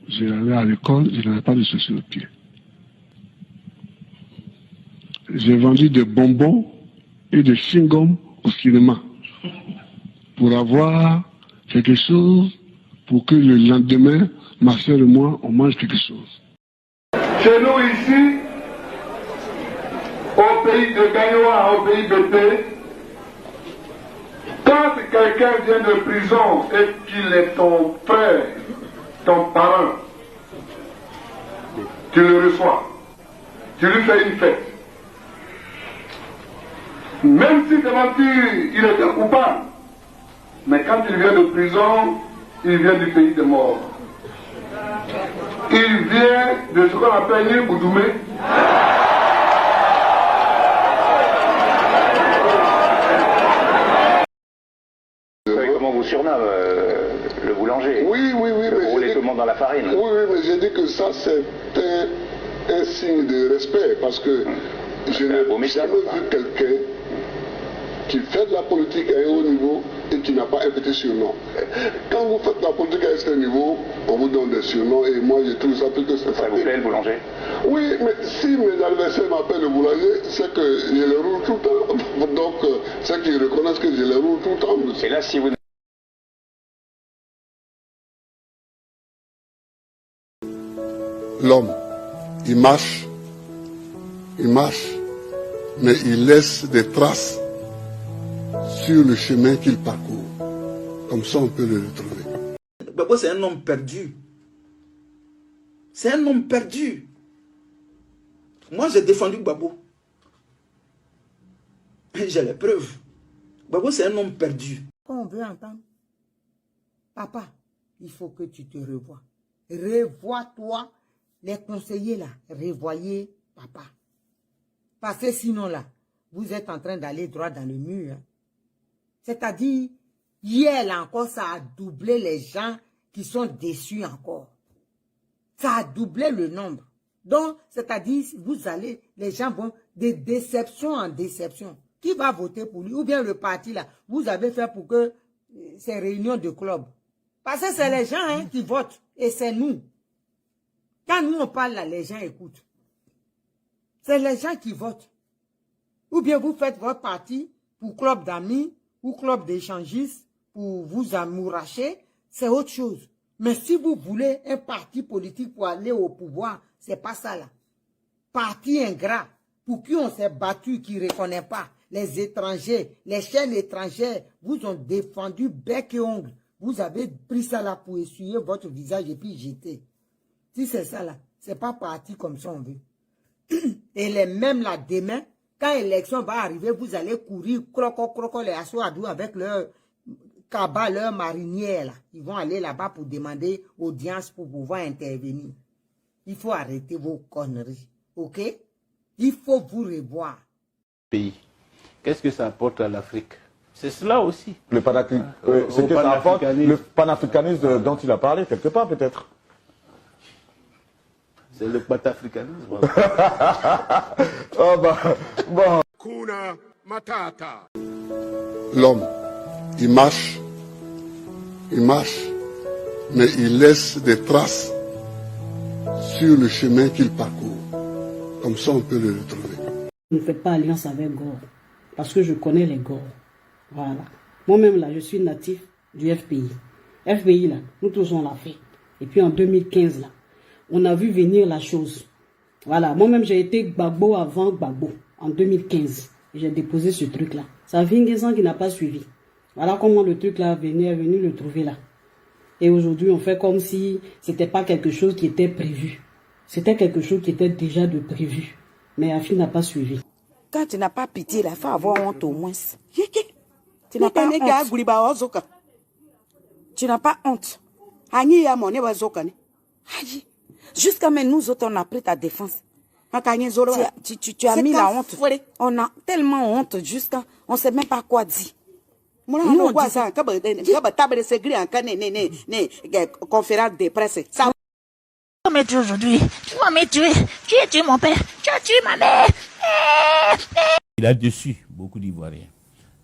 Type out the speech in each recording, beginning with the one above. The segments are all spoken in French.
j'allais à l'école, je n'avais pas de chaussures aux pieds. J'ai vendu des bonbons et des chewing-gums au cinéma pour avoir quelque chose pour que le lendemain, ma soeur et moi, on mange quelque chose. Chez nous ici, au pays de Gagnoa, au pays BT, quand quelqu'un vient de prison et qu'il est ton frère, ton parent, tu le reçois, tu lui fais une fête. Même si devant il était coupable, mais quand il vient de prison, il vient du pays des morts. Il vient de ce qu'on appelle Boudoumé. Comment vous surnomme le boulanger? Oui, le rouler tout le monde dans la farine. Oui, mais j'ai dit que ça c'est un signe de respect parce que je n'ai jamais vu quelqu'un qui fait de la politique à un haut niveau et qui n'a pas un petit surnom. Quand vous faites de la politique à un certain niveau, on vous donne des surnoms et moi je trouve ça plutôt sympathique. Ça vous plaît le boulanger? Oui, mais si mes adversaires m'appellent le boulanger, c'est que je les roule tout le temps. Donc, c'est qu'ils reconnaissent que je les roule tout le temps. Et là, si vous... L'homme, il marche, mais il laisse des traces sur le chemin qu'il parcourt. Comme ça, on peut le retrouver. Gbagbo, c'est un homme perdu. C'est un homme perdu. Moi, j'ai défendu Gbagbo. J'ai les preuves. Gbagbo, c'est un homme perdu. Quand on veut entendre, papa, il faut que tu te revoies. Revois-toi. Les conseillers là, revoyez papa. Parce que sinon là, vous êtes en train d'aller droit dans le mur. Hein. C'est-à-dire, hier là encore, ça a doublé les gens qui sont déçus encore. Ça a doublé le nombre. Donc, c'est-à-dire, vous allez, les gens vont de déception en déception. Qui va voter pour lui? Ou bien le parti là, vous avez fait pour que ces réunions de club. Parce que c'est les gens qui votent et c'est nous. Quand nous on parle là, les gens écoutent. C'est les gens qui votent. Ou bien vous faites votre parti pour club d'amis ou club d'échangistes pour vous amouracher, c'est autre chose. Mais si vous voulez un parti politique pour aller au pouvoir, c'est pas ça là. Parti ingrat, pour qui on s'est battu, qui ne reconnaît pas. Les étrangers, les chaînes étrangères vous ont défendu bec et ongle. Vous avez pris ça là pour essuyer votre visage et puis jeter. Si c'est ça là, c'est pas parti comme ça on veut. Et les mêmes là, demain, quand l'élection va arriver, vous allez courir, croco, les assoadous avec leur cabas, leur marinière là. Ils vont aller là-bas pour demander audience pour pouvoir intervenir. Il faut arrêter vos conneries, ok? Il faut vous revoir. Pays. Qu'est-ce que ça apporte à l'Afrique? C'est cela aussi. Le panafricanisme dont il a parlé, quelque part peut-être. C'est le panafricanisme. Oh bon. Kuna Matata. L'homme, il marche, mais il laisse des traces sur le chemin qu'il parcourt. Comme ça, on peut le retrouver. Ne faites pas alliance avec Gore, parce que je connais les Gore. Voilà. Moi-même, là, je suis natif du FPI. FPI, là, nous tous, on l'a fait. Et puis en 2015, là, on a vu venir la chose. Voilà. Moi-même, j'ai été Gbagbo avant Gbagbo, en 2015. J'ai déposé ce truc-là. Ça fait une ans qui n'a pas suivi. Voilà comment le truc-là est venu le trouver là. Et aujourd'hui, on fait comme si c'était pas quelque chose qui était prévu. C'était quelque chose qui était déjà de prévu. Mais Afi n'a pas suivi. Quand tu n'as pas pitié, il faut avoir honte au moins. Tu n'as pas honte. Tu n'as pas honte. Jusqu'à maintenant, nous autres, on a pris ta défense. Tu as mis la honte. On a tellement honte jusqu'à... On ne sait même pas quoi dire. Nous, on dit ça. Conférence de presse. Tu m'as tué aujourd'hui. Tu m'as tué. Tu as tué mon père. Tu as tué ma mère. Il a déçu beaucoup d'Ivoiriens.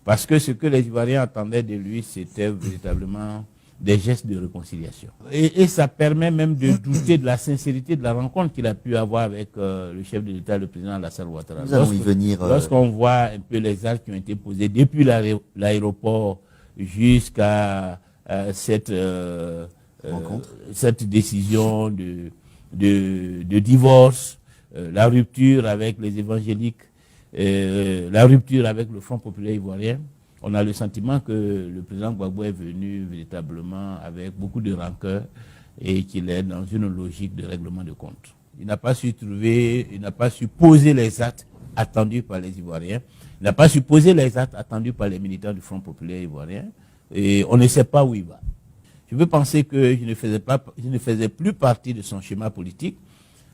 Parce que ce que les Ivoiriens attendaient de lui, c'était véritablement des gestes de réconciliation. Et ça permet même de douter de la sincérité de la rencontre qu'il a pu avoir avec le chef de l'État, le président Alassane Ouattara. Nous allons y venir. Lorsqu'on voit un peu les actes qui ont été posés depuis l'aéroport jusqu'à cette décision de divorce, la rupture avec les évangéliques, la rupture avec le Front populaire ivoirien, on a le sentiment que le président Gbagbo est venu véritablement avec beaucoup de rancœur et qu'il est dans une logique de règlement de compte. Il n'a pas su poser les actes attendus par les Ivoiriens. Il n'a pas su poser les actes attendus par les militants du Front populaire ivoirien. Et on ne sait pas où il va. Je veux penser que je ne faisais plus partie de son schéma politique,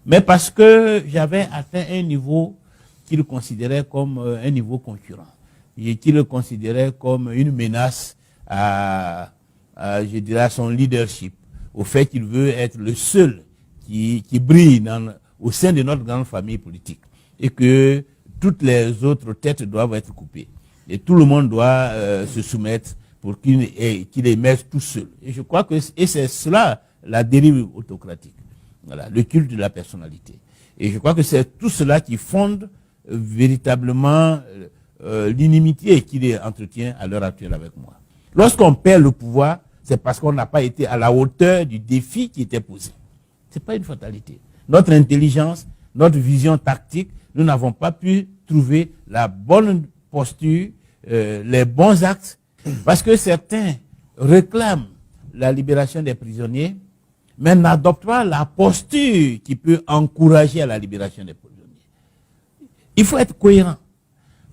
mais parce que j'avais atteint un niveau qu'il considérait comme un niveau concurrent. Et qu'il le considérait comme une menace à son leadership, au fait qu'il veut être le seul qui brille au sein de notre grande famille politique, et que toutes les autres têtes doivent être coupées. Et tout le monde doit se soumettre pour qu'il émerge tout seul. Et je crois que c'est cela la dérive autocratique, voilà, le culte de la personnalité. Et je crois que c'est tout cela qui fonde véritablement l'inimitié qu'il entretient à l'heure actuelle avec moi. Lorsqu'on perd le pouvoir, c'est parce qu'on n'a pas été à la hauteur du défi qui était posé. Ce n'est pas une fatalité. Notre intelligence, notre vision tactique, nous n'avons pas pu trouver la bonne posture, les bons actes, parce que certains réclament la libération des prisonniers, mais n'adoptent pas la posture qui peut encourager à la libération des prisonniers. Il faut être cohérent.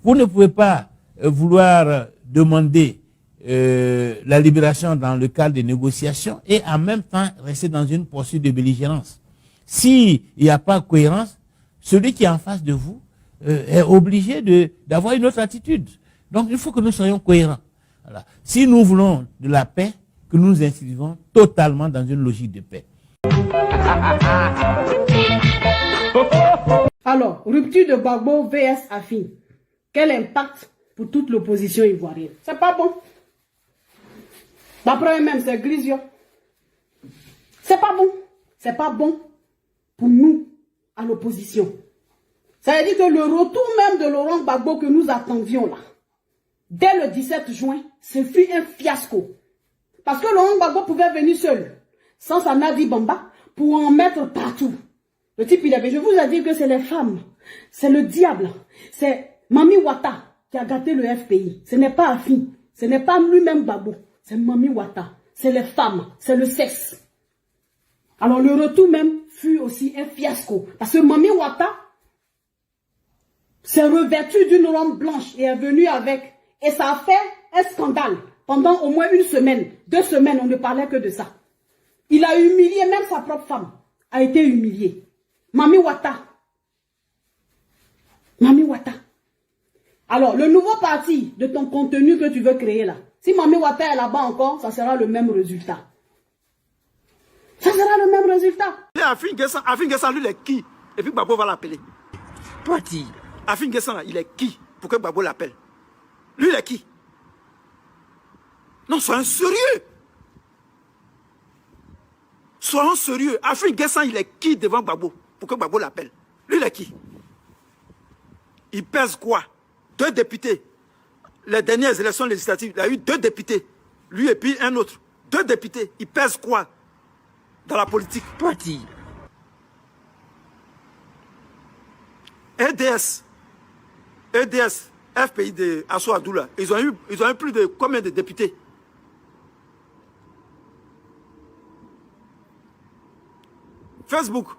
Vous ne pouvez pas vouloir demander la libération dans le cadre des négociations et en même temps rester dans une posture de belligérance. S'il n'y a pas de cohérence, celui qui est en face de vous est obligé d'avoir une autre attitude. Donc il faut que nous soyons cohérents. Voilà. Si nous voulons de la paix, que nous nous inscrivons totalement dans une logique de paix. Alors, rupture de Gbagbo vs Afin. Quel impact pour toute l'opposition ivoirienne? C'est pas bon. D'après eux-mêmes, c'est grisio. C'est pas bon. C'est pas bon pour nous, à l'opposition. Ça veut dire que le retour même de Laurent Gbagbo que nous attendions là, dès le 17 juin, ce fut un fiasco. Parce que Laurent Gbagbo pouvait venir seul, sans sa Nadi Bamba, pour en mettre partout. Le type, je vous ai dit que c'est les femmes, c'est le diable, c'est Mami Wata qui a gâté le FPI. Ce n'est pas Afin, ce n'est pas lui-même Gbagbo, c'est Mami Wata, c'est les femmes, c'est le sexe. Alors le retour même fut aussi un fiasco. Parce que Mami Wata s'est revêtue d'une robe blanche et est venue avec. Et ça a fait un scandale. Pendant au moins 1 semaine, 2 semaines, on ne parlait que de ça. Il a humilié, même sa propre femme a été humiliée. Mami Wata. Mami Wata. Alors, le nouveau parti de ton contenu que tu veux créer là, si Mami Wata est là-bas encore, ça sera le même résultat. Ça sera le même résultat. Afin Guessan, lui, il est qui? Et puis Gbagbo va l'appeler. Toi, dis. Afin Guessan, il est qui pour que Gbagbo l'appelle? Lui, il est qui? Non, soyons sérieux. Soyons sérieux. Afin Guessan, il est qui devant Gbagbo pour que Gbagbo l'appelle? Lui, il est qui? Il pèse quoi? 2 députés. Les dernières élections législatives, il y a eu 2 députés. Lui et puis un autre. 2 députés. Il pèse quoi dans la politique? Toi, dis. EDS, FPI de Assou Adoula, ils ont eu plus de combien de députés? Facebook.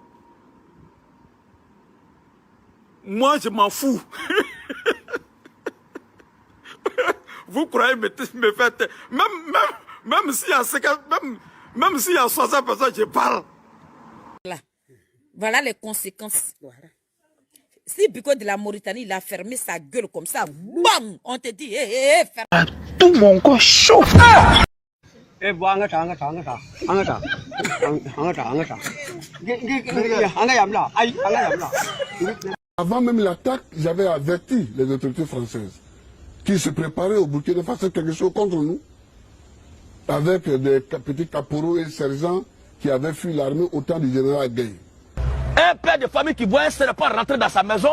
Moi, je m'en fous. Vous croyez me faire... Même s'il y a 50... Même s'il y a 60 personnes, je parle. Voilà les conséquences. Voilà. Si Biko de la Mauritanie, il a fermé sa gueule comme ça, bam, on te dit, ferme. Tout mon corps chaud. Avant même l'attaque, j'avais averti les autorités françaises qui se préparaient au Burkina Faso quelque chose contre nous. avec des petits caporaux et sergents qui avaient fui l'armée au temps du général Gueye. Un père de famille qui voit un serpent rentrer dans sa maison,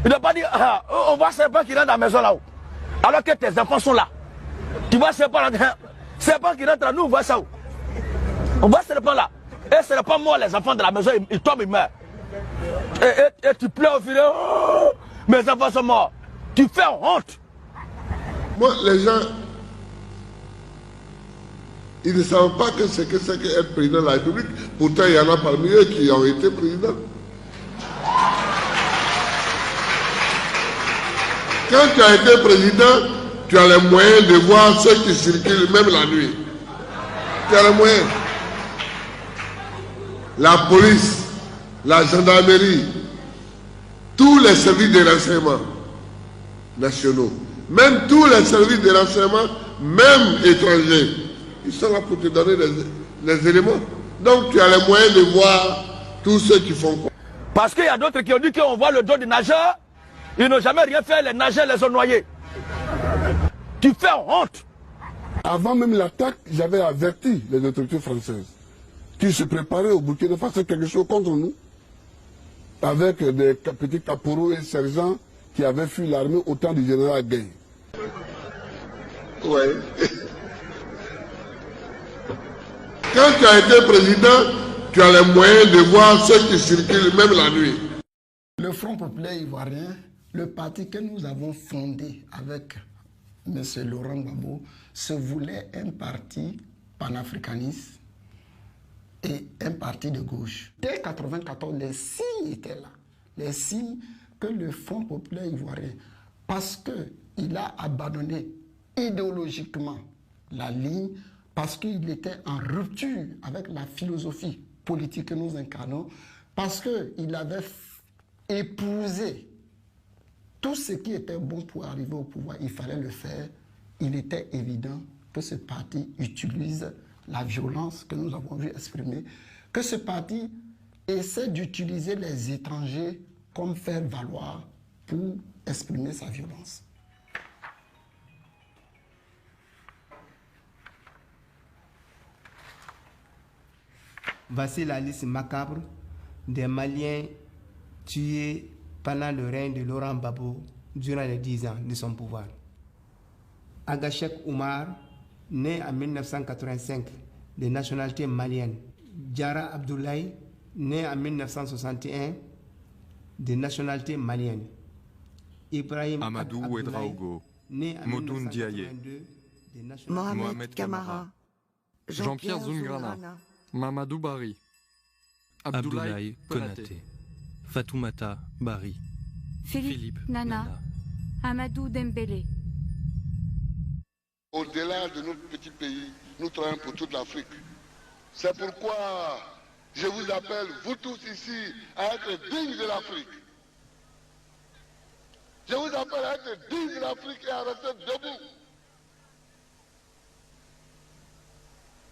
il ne doit pas dire ah, on voit un serpent qui rentre dans la maison là-haut. Alors que tes enfants sont là. Tu vois un serpent qui rentre là, nous on voit ça où? On voit ce serpent là. Et ce serpent mort, les enfants de la maison, ils tombent, ils meurent. Et tu pleures au fil, oh, mes enfants sont morts. Tu fais honte. Moi, les gens, ils ne savent pas que c'est qu'être président de la République. Pourtant, il y en a parmi eux qui ont été présidents. Quand tu as été président, tu as les moyens de voir ceux qui circulent même la nuit. Tu as les moyens. La police, la gendarmerie, tous les services de renseignement nationaux, même tous les services de renseignement, même étrangers, ils sont là pour te donner les éléments. Donc tu as les moyens de voir tous ceux qui font quoi. Parce qu'il y a d'autres qui ont dit qu'on voit le dos des nageurs, ils n'ont jamais rien fait, les nageurs les ont noyés. Tu fais honte. Avant même l'attaque, j'avais averti les autorités françaises qui se préparaient au Burkina Faso quelque chose contre nous, avec des petits caporaux et sergents qui avaient fui l'armée au temps du général Gueye. Oui. Quand tu as été président, tu as les moyens de voir ceux qui circulent même la nuit. Le Front populaire ivoirien, le parti que nous avons fondé avec M. Laurent Gbagbo, se voulait un parti panafricaniste et un parti de gauche. Dès 1994, les signes étaient là. Les signes que le Front populaire ivoirien, parce qu'il a abandonné idéologiquement la ligne, parce qu'il était en rupture avec la philosophie politique que nous incarnons, parce qu'il avait épousé tout ce qui était bon pour arriver au pouvoir, il fallait le faire. Il était évident que ce parti utilise la violence que nous avons vu exprimer, que ce parti essaie d'utiliser les étrangers comme faire valoir pour exprimer sa violence. Voici la liste macabre des Maliens tués pendant le règne de Laurent Gbagbo durant les 10 ans de son pouvoir. Agachek Oumar, né en 1985 de nationalité malienne. Diarra Abdoulaye, né en 1961 de nationalité malienne. Ibrahim Amadou Ouedraogo, né en Modou Ndiaye, Mohamed Kamara, Jean-Pierre Zungrana, Mamadou Bari, Abdoulaye Konaté, Fatoumata Bari, Philippe Nana, Amadou Dembélé. Au-delà de notre petit pays, nous travaillons pour toute l'Afrique. C'est pourquoi je vous appelle, vous tous ici, à être dignes de l'Afrique. Je vous appelle à être dignes de l'Afrique et à rester debout.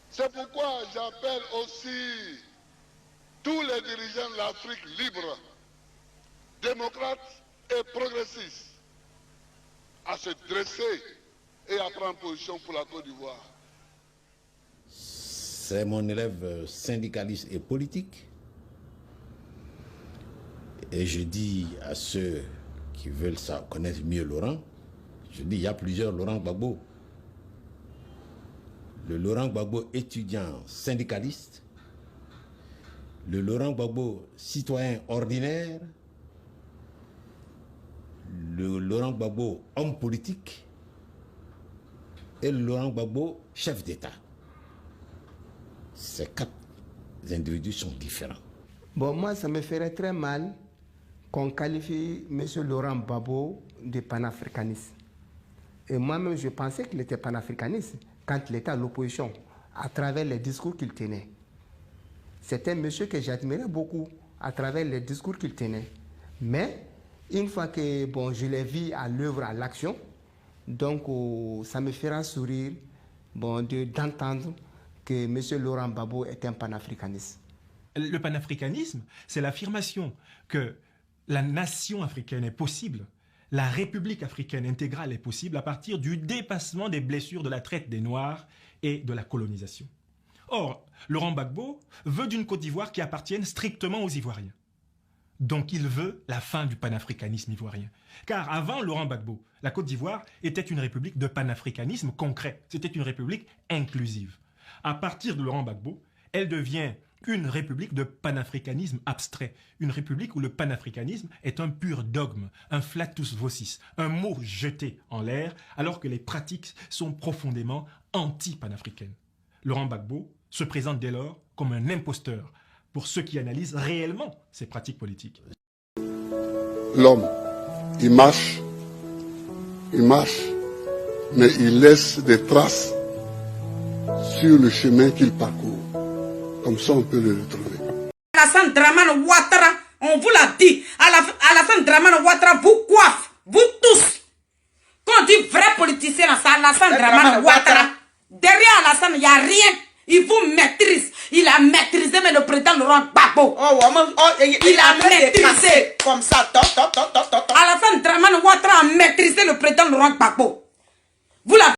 C'est pourquoi j'appelle aussi tous les dirigeants de l'Afrique libre, démocrates et progressistes, à se dresser et à prendre position pour la Côte d'Ivoire. C'est mon élève syndicaliste et politique. Et je dis à ceux qui veulent connaître mieux Laurent, je dis il y a plusieurs Laurent Gbagbo. Le Laurent Gbagbo étudiant syndicaliste, le Laurent Gbagbo citoyen ordinaire, le Laurent Gbagbo homme politique et le Laurent Gbagbo chef d'État. Ces 4 individus sont différents. Bon, moi, ça me ferait très mal qu'on qualifie M. Laurent Gbagbo de panafricaniste. Et moi-même, je pensais qu'il était panafricaniste quand il était à l'opposition, à travers les discours qu'il tenait. C'était un monsieur que j'admirais beaucoup à travers les discours qu'il tenait. Mais une fois que je l'ai vu à l'œuvre, à l'action, donc ça me fera sourire d'entendre que M. Laurent Gbagbo est un panafricaniste. Le panafricanisme, c'est l'affirmation que la nation africaine est possible, la République africaine intégrale est possible à partir du dépassement des blessures de la traite des Noirs et de la colonisation. Or, Laurent Gbagbo veut d'une Côte d'Ivoire qui appartienne strictement aux Ivoiriens. Donc il veut la fin du panafricanisme ivoirien. Car avant Laurent Gbagbo, la Côte d'Ivoire était une république de panafricanisme concret. C'était une république inclusive. À partir de Laurent Gbagbo, elle devient une république de panafricanisme abstrait. Une république où le panafricanisme est un pur dogme, un flatus vocis, un mot jeté en l'air, alors que les pratiques sont profondément anti-panafricaines. Laurent Gbagbo se présente dès lors comme un imposteur pour ceux qui analysent réellement ces pratiques politiques. L'homme, il marche, mais il laisse des traces sur le chemin qu'il parcourt. Comme ça, on peut le retrouver. Alassane Dramane Ouattara, on vous l'a dit, Alassane Dramane Ouattara vous coiffe, vous tous. Quand on dit vrai politicien, c'est Alassane Dramane Ouattara. Derrière Alassane, il n'y a rien. Il vous maîtrise. Il a maîtrisé, mais le président Laurent Gbagbo. Il a maîtrisé. Comme ça, Alassane Dramane Ouattara a maîtrisé le président Laurent Gbagbo. Vous la